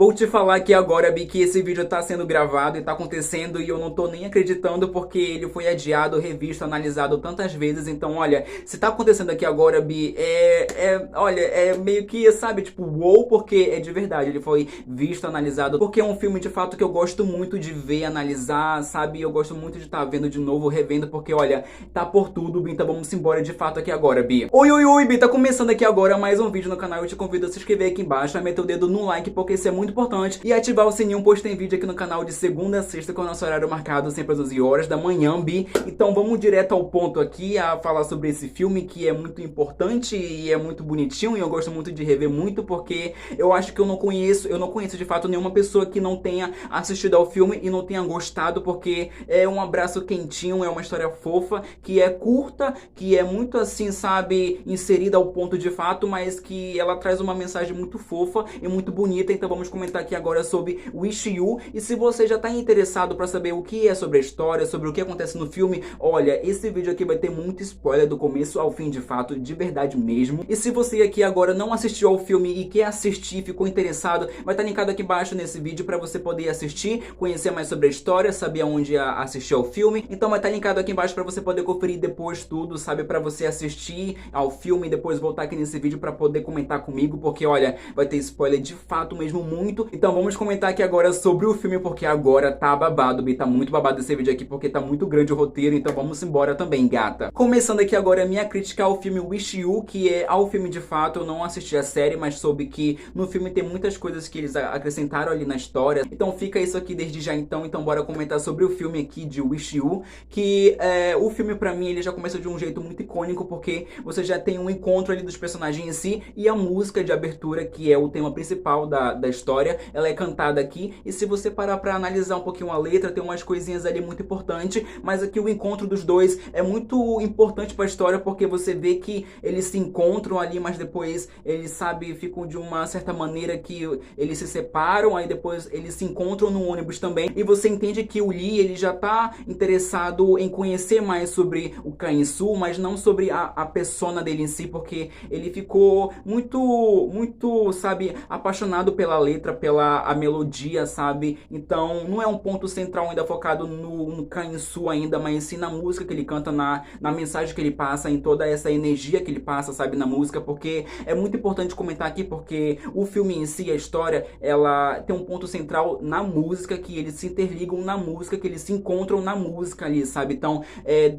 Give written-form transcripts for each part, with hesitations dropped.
Vou te falar aqui agora, Bi, que esse vídeo tá sendo gravado e tá acontecendo e eu não tô nem acreditando porque ele foi adiado, revisto, analisado tantas vezes. Então, olha, se tá acontecendo aqui agora, Bi, olha, é meio que, sabe, tipo, uou, porque é de verdade. Ele foi visto, analisado, porque é um filme de fato que eu gosto muito de ver, analisar, sabe? Eu gosto muito de estar vendo de novo, revendo, porque, olha, tá por tudo, Bi. Então vamos embora de fato aqui agora, Bi. Oi, Bi, tá começando aqui agora mais um vídeo no canal. Eu te convido a se inscrever aqui embaixo, a meter o dedo no like, porque isso é muito importante, e ativar o sininho, pois tem vídeo aqui no canal de segunda a sexta com o nosso horário marcado, sempre às 11 horas da manhã, Bi. Então vamos direto ao ponto aqui, a falar sobre esse filme que é muito importante e é muito bonitinho, e eu gosto muito de rever muito, porque eu acho que eu não conheço de fato nenhuma pessoa que não tenha assistido ao filme e não tenha gostado, porque é um abraço quentinho, é uma história fofa, que é curta, que é muito assim, sabe, inserida ao ponto de fato, mas que ela traz uma mensagem muito fofa e muito bonita. Então vamos comentar aqui agora sobre Wish You, e se você já está interessado para saber o que é sobre a história, sobre o que acontece no filme, olha, esse vídeo aqui vai ter muito spoiler do começo ao fim, de fato, de verdade mesmo. E se você aqui agora não assistiu ao filme e quer assistir, ficou interessado, vai estar linkado aqui embaixo nesse vídeo para você poder assistir, conhecer mais sobre a história, saber aonde assistir ao filme. Então vai estar linkado aqui embaixo para você poder conferir depois tudo, sabe, para você assistir ao filme e depois voltar aqui nesse vídeo para poder comentar comigo, porque olha, vai ter spoiler de fato mesmo muito. Então vamos comentar aqui agora sobre o filme, porque agora tá babado, Bi, tá muito babado esse vídeo aqui, porque tá muito grande o roteiro. Então vamos embora também, gata. Começando aqui agora a minha crítica ao filme Wish You, que é ao filme de fato. Eu não assisti a série, mas soube que no filme tem muitas coisas que eles acrescentaram ali na história. Então fica isso aqui desde já então bora comentar sobre o filme aqui de Wish You, que o filme pra mim ele já começa de um jeito muito icônico, porque você já tem um encontro ali dos personagens em si, e a música de abertura, que é o tema principal da história, ela é cantada aqui, e se você parar pra analisar um pouquinho a letra, tem umas coisinhas ali muito importantes, mas aqui o encontro dos dois é muito importante pra história, porque você vê que eles se encontram ali, mas depois eles, sabe, ficam de uma certa maneira que eles se separam, aí depois eles se encontram no ônibus também, e você entende que o Lee, ele já tá interessado em conhecer mais sobre o Kang-soo, mas não sobre a persona dele em si, porque ele ficou muito, sabe, apaixonado pela letra, pela a melodia, sabe? Então não é um ponto central ainda focado no Kang-soo ainda, mas sim na música que ele canta, na mensagem que ele passa, em toda essa energia que ele passa, sabe, na música, porque é muito importante comentar aqui, porque o filme em si, a história, ela tem um ponto central na música, que eles se interligam na música, que eles se encontram na música ali, sabe? Então,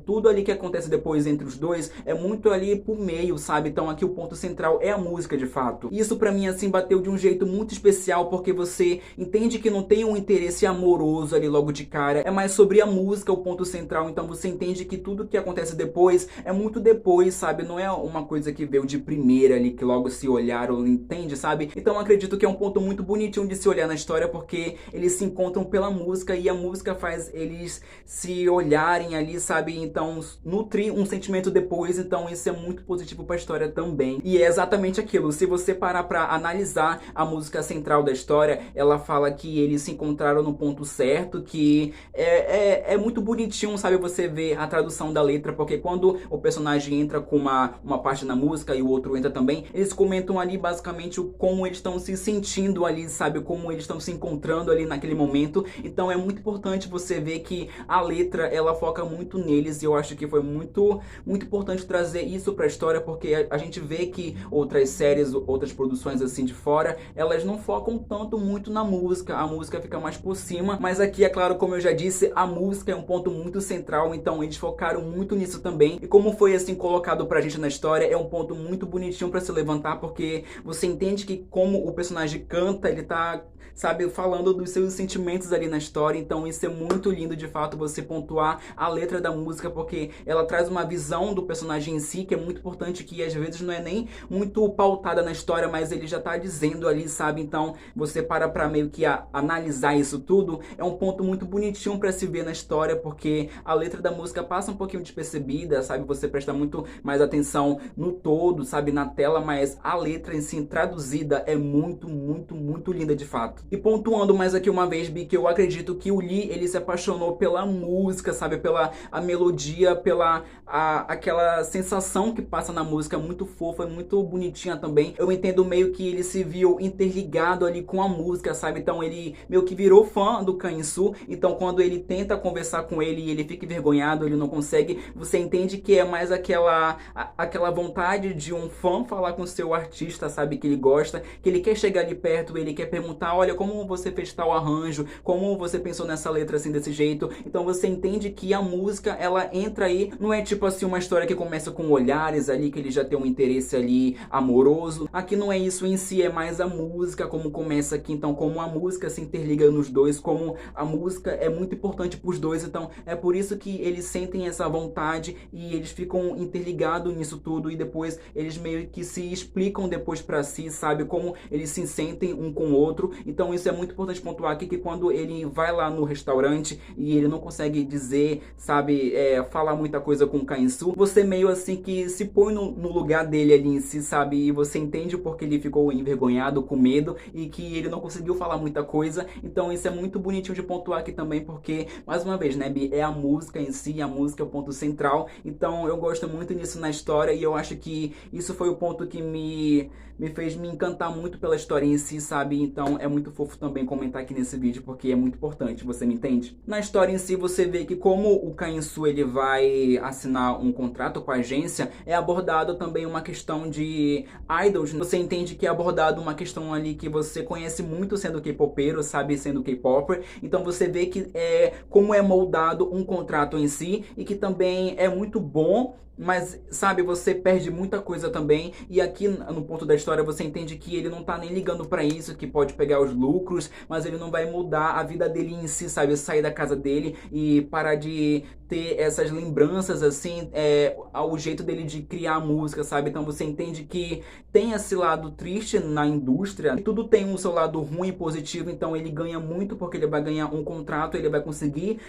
tudo ali que acontece depois entre os dois é muito ali pro meio, sabe? Então aqui o ponto central é a música de fato. Isso pra mim assim bateu de um jeito muito especial, porque você entende que não tem um interesse amoroso ali logo de cara, é mais sobre a música o ponto central. Então você entende que tudo que acontece depois é muito depois, sabe? Não é uma coisa que veio de primeira ali, que logo se olharam, entende, sabe? Então eu acredito que é um ponto muito bonitinho de se olhar na história, porque eles se encontram pela música, e a música faz eles se olharem ali, sabe? Então nutrir um sentimento depois. Então isso é muito positivo pra história também. E é exatamente aquilo, se você parar pra analisar a música central da história, ela fala que eles se encontraram no ponto certo, que é muito bonitinho, sabe, você ver a tradução da letra, porque quando o personagem entra com uma parte na música e o outro entra também, eles comentam ali basicamente como eles estão se sentindo ali, sabe, como eles estão se encontrando ali naquele momento. Então é muito importante você ver que a letra, ela foca muito neles, e eu acho que foi muito importante trazer isso pra história, porque a gente vê que outras séries, outras produções assim de fora, elas não focam tanto muito na música, a música fica mais por cima, mas aqui, é claro, como eu já disse, a música é um ponto muito central, então eles focaram muito nisso também, e como foi assim colocado pra gente na história, é um ponto muito bonitinho pra se levantar, porque você entende que como o personagem canta, ele tá, sabe, falando dos seus sentimentos ali na história. Então isso é muito lindo de fato, você pontuar a letra da música, porque ela traz uma visão do personagem em si, que é muito importante, que às vezes não é nem muito pautada na história, mas ele já tá dizendo ali, sabe? Então você para pra meio que analisar isso tudo, é um ponto muito bonitinho pra se ver na história, porque a letra da música passa um pouquinho despercebida, sabe? Você presta muito mais atenção no todo, sabe? Na tela, mas a letra em si, traduzida, é muito linda de fato. E pontuando mais aqui uma vez, Bi, que eu acredito que o Lee, ele se apaixonou pela música, sabe? Pela a melodia, pela aquela sensação que passa na música, muito fofa, muito bonitinha também. Eu entendo meio que ele se viu interligado ali ali com a música, sabe? Então ele meio que virou fã do Kang-In-Soo, então quando ele tenta conversar com ele e ele fica envergonhado, ele não consegue, você entende que é mais aquela vontade de um fã falar com o seu artista, sabe? Que ele gosta, que ele quer chegar ali perto, ele quer perguntar, olha, como você fez tal arranjo, como você pensou nessa letra assim, desse jeito. Então você entende que a música, ela entra aí, não é tipo assim uma história que começa com olhares ali, que ele já tem um interesse ali amoroso. Aqui não é isso em si, é mais a música, como começa aqui, então como a música se interliga nos dois, como a música é muito importante pros dois, então é por isso que eles sentem essa vontade e eles ficam interligados nisso tudo e depois eles meio que se explicam depois pra si, sabe, como eles se sentem um com o outro. Então isso é muito importante pontuar aqui, que quando ele vai lá no restaurante e ele não consegue dizer, sabe, falar muita coisa com o Kang-In-Soo, você meio assim que se põe no lugar dele ali em si, sabe, e você entende porque ele ficou envergonhado, com medo e que ele não conseguiu falar muita coisa. Então isso é muito bonitinho de pontuar aqui também, porque, mais uma vez, né, Bi, é a música em si, a música é o ponto central. Então eu gosto muito nisso na história e eu acho que isso foi o ponto que me fez me encantar muito pela história em si, sabe? Então é muito fofo também comentar aqui nesse vídeo, porque é muito importante, você me entende? Na história em si, você vê que como o Kang-In-Soo ele vai assinar um contrato com a agência, é abordado também uma questão de idols. Você entende que é abordado uma questão ali que você conhece muito sendo K-popeiro, sabe? Sendo K-popper. Então você vê que como é moldado um contrato em si e que também é muito bom, mas, sabe, você perde muita coisa também. E aqui no ponto da história você entende que ele não tá nem ligando pra isso, que pode pegar os lucros, mas ele não vai mudar a vida dele em si, sabe? Sair da casa dele e parar de ter essas lembranças, assim, ao jeito dele de criar música, sabe? Então você entende que tem esse lado triste na indústria, tudo tem um seu lado ruim e positivo, então ele ganha muito porque ele vai ganhar um contrato, ele vai conseguir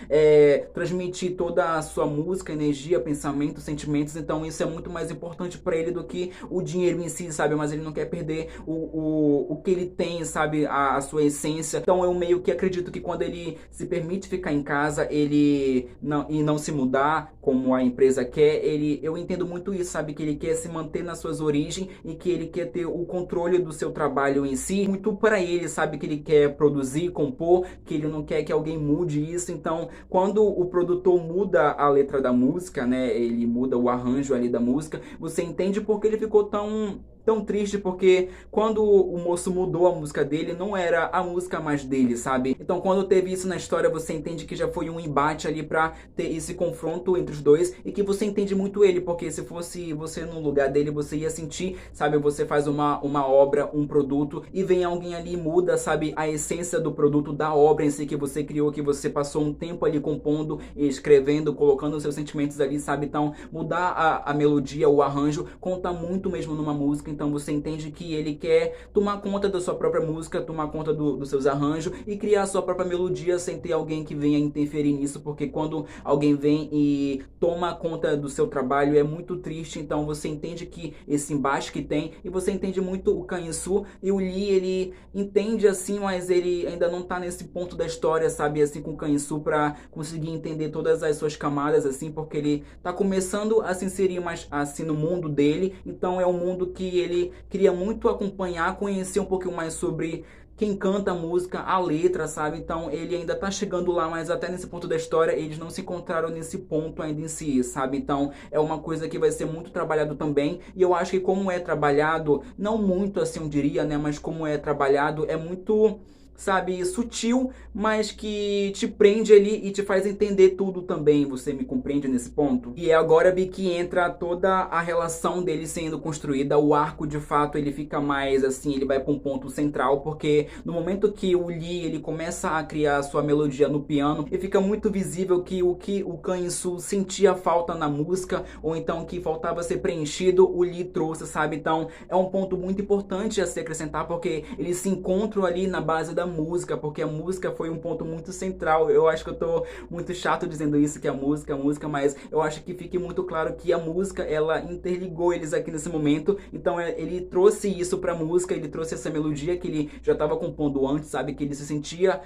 transmitir toda a sua música, energia, pensamento, sentimentos, então isso é muito mais importante para ele do que o dinheiro em si, sabe? Mas ele não quer perder o que ele tem, sabe? A sua essência. Então eu meio que acredito que quando ele se permite ficar em casa, ele não se mudar como a empresa quer, eu entendo muito isso, sabe? Que ele quer se manter nas suas origens e que ele quer ter o controle do seu trabalho em si, muito para ele, sabe? Que ele quer produzir, compor, que ele não quer que alguém mude isso. Então, quando o produtor muda a letra da música, né? Ele muda o arranjo ali da música, você entende porque ele ficou tão triste, porque quando o moço mudou a música dele, não era a música mais dele, sabe? Então quando teve isso na história, você entende que já foi um embate ali pra ter esse confronto entre os dois e que você entende muito ele, porque se fosse você no lugar dele, você ia sentir, sabe? Você faz uma obra, um produto e vem alguém ali e muda, sabe? A essência do produto, da obra em si que você criou, que você passou um tempo ali compondo e escrevendo, colocando os seus sentimentos ali, sabe? Então mudar a melodia, o arranjo, conta muito mesmo numa música. Então você entende que ele quer tomar conta da sua própria música, tomar conta dos seus arranjos e criar a sua própria melodia sem ter alguém que venha interferir nisso, porque quando alguém vem e toma conta do seu trabalho é muito triste. Então você entende que esse embate que tem, e você entende muito o Kang-In-Soo, e o Lee, ele entende assim, mas ele ainda não tá nesse ponto da história, sabe, assim, com o Kang-In-Soo pra conseguir entender todas as suas camadas, assim, porque ele tá começando a se inserir mais assim no mundo dele. Então é um mundo que ele queria muito acompanhar, conhecer um pouquinho mais sobre quem canta a música, a letra, sabe? Então ele ainda tá chegando lá, mas até nesse ponto da história eles não se encontraram nesse ponto ainda em si, sabe? Então é uma coisa que vai ser muito trabalhado também, e eu acho que como é trabalhado, não muito assim eu diria, né? Mas como é trabalhado, é muito, sabe, sutil, mas que te prende ali e te faz entender tudo também. Você me compreende nesse ponto? E é agora, Bi, que entra toda a relação dele sendo construída. O arco, de fato, ele fica mais assim, ele vai para um ponto central, porque no momento que o Lee, ele começa a criar a sua melodia no piano, e fica muito visível que o Kang-In-Soo sentia falta na música, ou então que faltava ser preenchido, o Lee trouxe, sabe? Então é um ponto muito importante a se acrescentar, porque eles se encontram ali na base da da música, porque a música foi um ponto muito central. Eu acho que eu tô muito chato dizendo isso, que a música, mas eu acho que fique muito claro que a música, ela interligou eles aqui nesse momento. Então ele trouxe isso pra música, ele trouxe essa melodia que ele já tava compondo antes, sabe? Que ele se sentia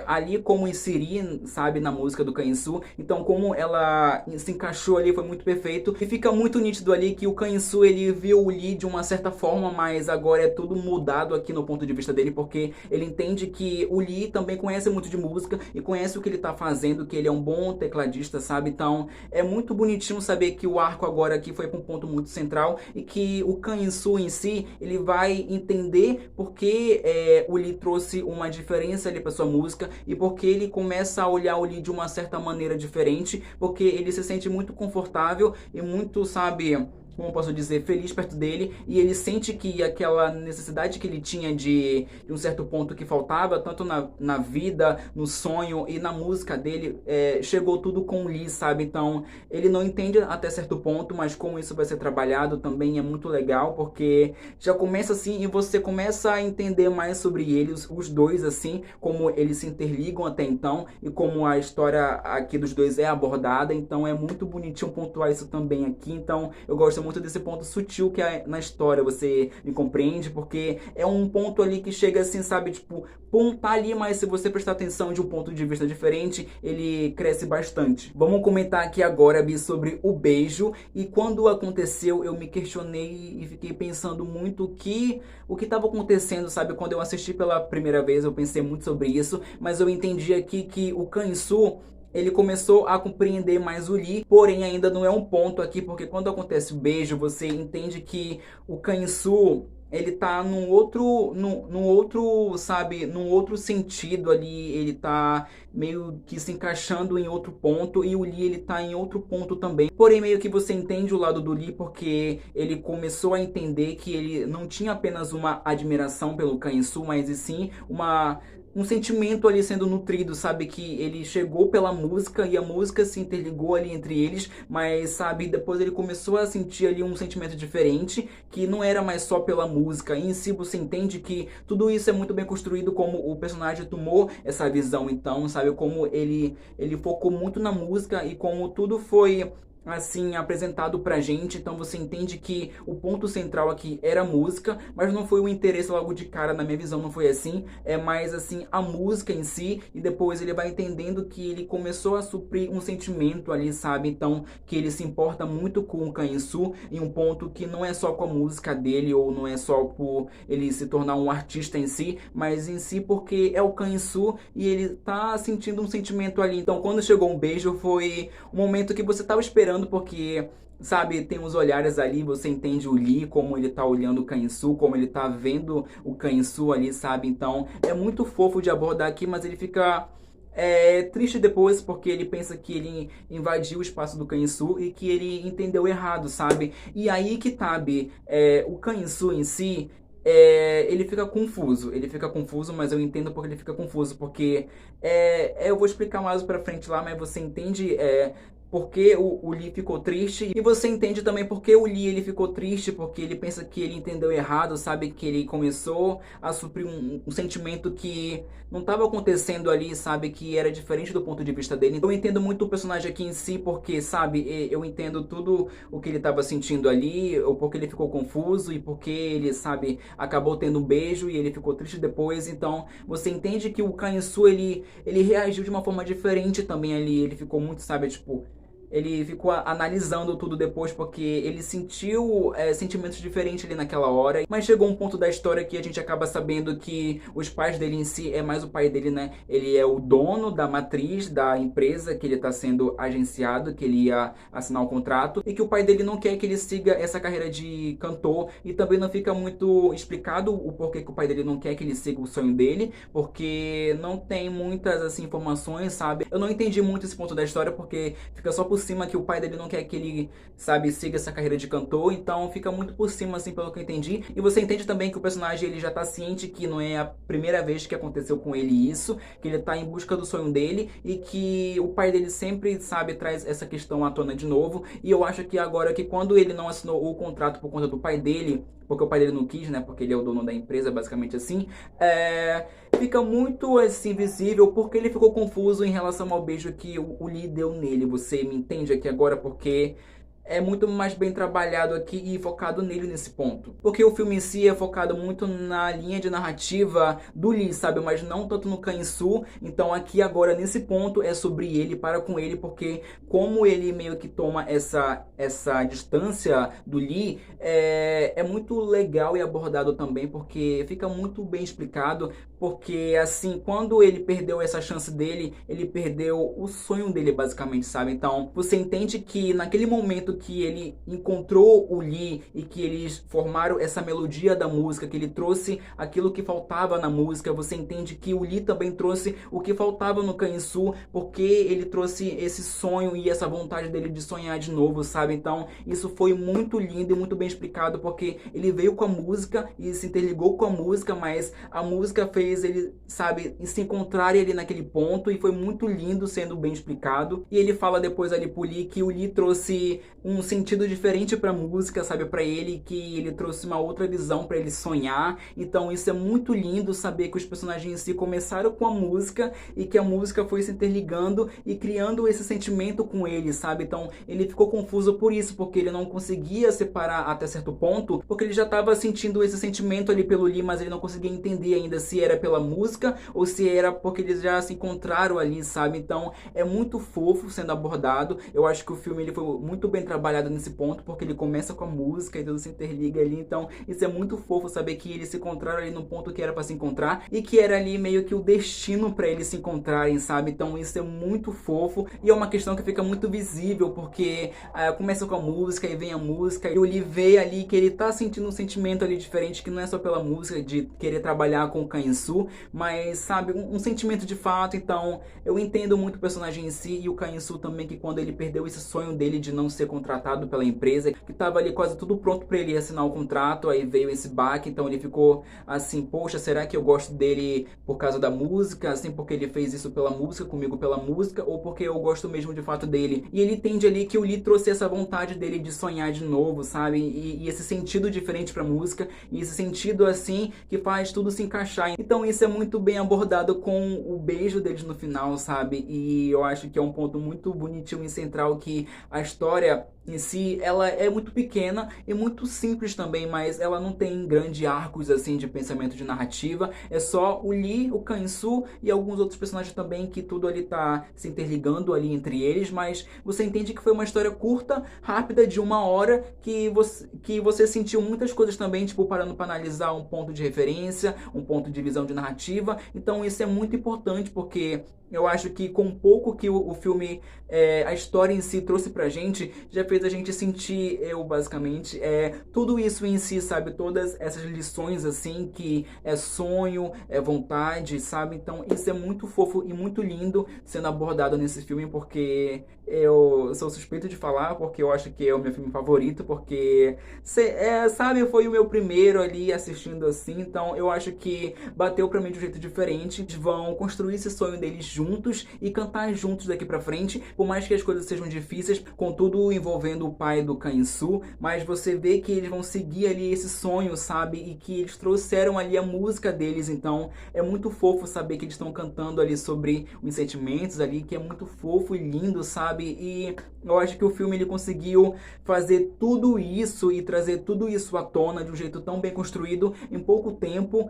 ali como inserir, sabe? Na música do Kanhesu. Então como ela se encaixou ali foi muito perfeito. E fica muito nítido ali que o Kanhesu, ele viu o Lee de uma certa forma, mas agora é tudo mudado aqui no ponto de vista dele, porque ele entende que o Lee também conhece muito de música e conhece o que ele tá fazendo, que ele é um bom tecladista, sabe? Então é muito bonitinho saber que o arco agora aqui foi para um ponto muito central e que o Kanhesu em si, ele vai entender porque o Lee trouxe uma diferença ali para sua música e porque ele começa a olhar o Lee de uma certa maneira diferente, porque ele se sente muito confortável e muito, sabe, como eu posso dizer, feliz perto dele, e ele sente que aquela necessidade que ele tinha de um certo ponto que faltava, tanto na vida, no sonho e na música dele, chegou tudo com o Lee, sabe? Então, ele não entende até certo ponto, mas como isso vai ser trabalhado também é muito legal, porque já começa assim e você começa a entender mais sobre eles, os dois, assim, como eles se interligam até então e como a história aqui dos dois é abordada. Então, é muito bonitinho pontuar isso também aqui. Então, eu gosto muito desse ponto sutil que é na história, você me compreende? Porque é um ponto ali que chega assim, sabe, tipo, pum, tá ali, mas se você prestar atenção de um ponto de vista diferente, ele cresce bastante. Vamos comentar aqui agora, Bi, sobre o beijo. E quando aconteceu, eu me questionei e fiquei pensando muito o que estava acontecendo, sabe? Quando eu assisti pela primeira vez, eu pensei muito sobre isso, mas eu entendi aqui que o Kanhesu, ele começou a compreender mais o Lee, porém ainda não é um ponto aqui, porque quando acontece o beijo, você entende que o Kanhesu, ele tá num outro, sabe, num outro sentido ali, ele tá meio que se encaixando em outro ponto, e o Lee, ele tá em outro ponto também. Porém, meio que você entende o lado do Lee, porque ele começou a entender que ele não tinha apenas uma admiração pelo Kanhesu, mas e sim um sentimento ali sendo nutrido, sabe? Que ele chegou pela música e a música se interligou ali entre eles, mas, sabe, depois ele começou a sentir ali um sentimento diferente, que não era mais só pela música. E em si você entende que tudo isso é muito bem construído, como o personagem tomou essa visão, então, sabe? Como ele focou muito na música e como tudo foi assim apresentado pra gente. Então você entende que o ponto central aqui era a música, mas não foi o interesse logo de cara, na minha visão não foi assim, é mais assim a música em si, e depois ele vai entendendo que ele começou a suprir um sentimento ali, sabe? Então que ele se importa muito com o Kanhesu em um ponto que não é só com a música dele, ou não é só por ele se tornar um artista em si, mas em si porque é o Kanhesu e ele tá sentindo um sentimento ali. Então quando chegou um beijo, foi um momento que você tava esperando, porque, sabe, tem os olhares ali, você entende o Lee, como ele tá olhando o Kanhesu, como ele tá vendo o Kanhesu ali, sabe? Então, é muito fofo de abordar aqui, mas ele fica triste depois, porque ele pensa que ele invadiu o espaço do Kanhesu e que ele entendeu errado, sabe? E aí que tá, Bi, o Kanhesu em si, ele fica confuso, mas eu entendo porque ele fica confuso, porque eu vou explicar mais pra frente lá, mas você entende porque o Lee ficou triste, e você entende também porque o Lee ele ficou triste, porque ele pensa que ele entendeu errado, sabe, que ele começou a suprir um sentimento que não estava acontecendo ali, sabe, que era diferente do ponto de vista dele. Eu entendo muito o personagem aqui em si, porque, sabe, eu entendo tudo o que ele estava sentindo ali, ou porque ele ficou confuso, e porque ele, sabe, acabou tendo um beijo e ele ficou triste depois. Então você entende que o Kanhesu, ele reagiu de uma forma diferente também ali, ele ficou muito, sabe, tipo, ele ficou analisando tudo depois, porque ele sentiu sentimentos diferentes ali naquela hora. Mas chegou um ponto da história que a gente acaba sabendo que os pais dele em si, é mais o pai dele, né? Ele é o dono da matriz da empresa que ele está sendo agenciado, que ele ia assinar o contrato, e que o pai dele não quer que ele siga essa carreira de cantor. E também não fica muito explicado o porquê que o pai dele não quer que ele siga o sonho dele, porque não tem muitas assim informações, sabe? Eu não entendi muito esse ponto da história, porque fica só por cima que o pai dele não quer que ele, sabe, siga essa carreira de cantor. Então fica muito por cima, assim, pelo que eu entendi. E você entende também que o personagem, ele já tá ciente que não é a primeira vez que aconteceu com ele isso, que ele tá em busca do sonho dele, e que o pai dele sempre, sabe, traz essa questão à tona de novo. E eu acho que agora, que quando ele não assinou o contrato por conta do pai dele, porque o pai dele não quis, né, porque ele é o dono da empresa, basicamente assim, fica muito assim visível porque ele ficou confuso em relação ao beijo que o Lee deu nele. Você me entende aqui agora? Porque é muito mais bem trabalhado aqui e focado nele nesse ponto. Porque o filme em si é focado muito na linha de narrativa do Lee, sabe? Mas não tanto no Kang-soo. Então aqui agora nesse ponto é sobre ele, para com ele, porque como ele meio que toma essa distância do Lee, é muito legal e abordado também, porque fica muito bem explicado. Porque assim, quando ele perdeu essa chance dele, ele perdeu o sonho dele basicamente, sabe? Então você entende que naquele momento que ele encontrou o Lee e que eles formaram essa melodia da música, que ele trouxe aquilo que faltava na música, você entende que o Lee também trouxe o que faltava no Kang-soo, porque ele trouxe esse sonho e essa vontade dele de sonhar de novo, sabe? Então isso foi muito lindo e muito bem explicado, porque ele veio com a música e se interligou com a música, mas a música fez ele, sabe, se encontrarem ali naquele ponto, e foi muito lindo sendo bem explicado. E ele fala depois ali pro Lee que o Lee trouxe um sentido diferente pra música, sabe, pra ele, que ele trouxe uma outra visão pra ele sonhar. Então isso é muito lindo, saber que os personagens em si começaram com a música e que a música foi se interligando e criando esse sentimento com ele, sabe? Então ele ficou confuso por isso, porque ele não conseguia separar até certo ponto, porque ele já estava sentindo esse sentimento ali pelo Lee, mas ele não conseguia entender ainda se era pela música ou se era porque eles já se encontraram ali, sabe? Então é muito fofo sendo abordado. Eu acho que o filme ele foi muito bem trabalhado nesse ponto, porque ele começa com a música e tudo se interliga ali. Então isso é muito fofo, saber que eles se encontraram ali no ponto que era para se encontrar e que era ali meio que o destino para eles se encontrarem, sabe? Então isso é muito fofo e é uma questão que fica muito visível, porque começa com a música e vem a música e o Lee vê ali que ele tá sentindo um sentimento ali diferente, que não é só pela música de querer trabalhar com o Kang-soo, mas sabe, um sentimento de fato. Então eu entendo muito o personagem em si e o Kang-soo também, que quando ele perdeu esse sonho dele de não ser contratado pela empresa, que tava ali quase tudo pronto para ele assinar o contrato, aí veio esse baque, então ele ficou assim, poxa, será que eu gosto dele por causa da música, assim, porque ele fez isso pela música, comigo pela música, ou porque eu gosto mesmo de fato dele? E ele entende ali que o Lee trouxe essa vontade dele de sonhar de novo, sabe, e esse sentido diferente pra música, e esse sentido assim, que faz tudo se encaixar. Então isso é muito bem abordado com o beijo deles no final, sabe? E eu acho que é um ponto muito bonitinho e central, que a história em si, ela é muito pequena e muito simples também, mas ela não tem grandes arcos assim de pensamento, de narrativa. É só o Lee, o Kang-soo e alguns outros personagens também, que tudo ali tá se interligando ali entre eles, mas você entende que foi uma história curta, rápida, de 1 hora, que você sentiu muitas coisas também, tipo, parando para analisar um ponto de referência, um ponto de visão de narrativa. Então isso é muito importante, porque eu acho que com pouco que o filme, a história em si trouxe pra gente, já fez a gente sentir, basicamente, tudo isso em si, sabe? Todas essas lições, assim, que é sonho, é vontade, sabe? Então isso é muito fofo e muito lindo sendo abordado nesse filme, porque eu sou suspeito de falar, porque eu acho que é o meu filme favorito, porque, sabe, foi o meu primeiro ali assistindo assim, então eu acho que bateu pra mim de um jeito diferente. Eles vão construir esse sonho deles juntos e cantar juntos daqui pra frente, por mais que as coisas sejam difíceis, contudo envolvendo o pai do Kang-soo, mas você vê que eles vão seguir ali esse sonho, sabe, e que eles trouxeram ali a música deles. Então é muito fofo saber que eles estão cantando ali sobre os sentimentos ali, que é muito fofo e lindo, sabe? E eu acho que o filme ele conseguiu fazer tudo isso e trazer tudo isso à tona de um jeito tão bem construído em pouco tempo.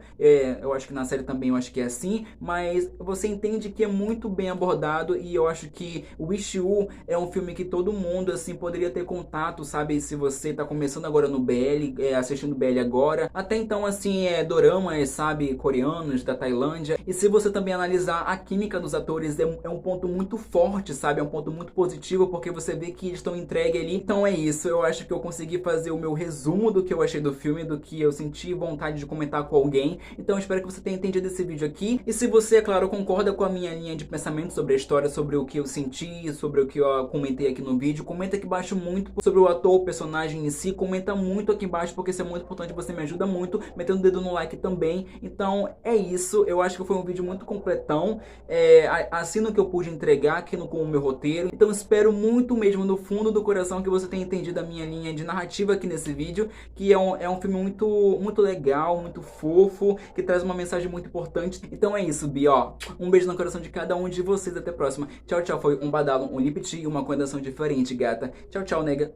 Eu acho que na série também eu acho que é assim, mas você entende que é muito bem abordado, e eu acho que o Wish You é um filme que todo mundo assim poderia ter contato, sabe? Se você tá começando agora no BL, assistindo BL agora, até então assim, doramas, sabe, coreanos, da Tailândia, e se você também analisar a química dos atores, é um ponto muito forte, sabe? É um ponto muito positivo, porque você vê que eles estão entregues ali. Então é isso, eu acho que eu consegui fazer o meu resumo do que eu achei do filme, do que eu senti vontade de comentar com alguém. Então eu espero que você tenha entendido esse vídeo aqui, e se você, é claro, concorda com a minha linha de pensamento sobre a história, sobre o que eu senti, sobre o que eu comentei aqui no vídeo, comenta aqui embaixo acho muito sobre o ator, o personagem em si, comenta muito aqui embaixo, porque isso é muito importante, você me ajuda muito, metendo o dedo no like também. Então é isso, eu acho que foi um vídeo muito completão, assim no que eu pude entregar aqui com o meu roteiro. Então espero muito mesmo no fundo do coração que você tenha entendido a minha linha de narrativa aqui nesse vídeo, que é um filme muito legal, muito fofo, que traz uma mensagem muito importante. Então é isso, Bi, ó, um beijo no coração de cada um de vocês, até a próxima. Tchau, tchau, foi um badalo, um lip tea e uma condensação diferente, gata. Tchau, tchau, nega.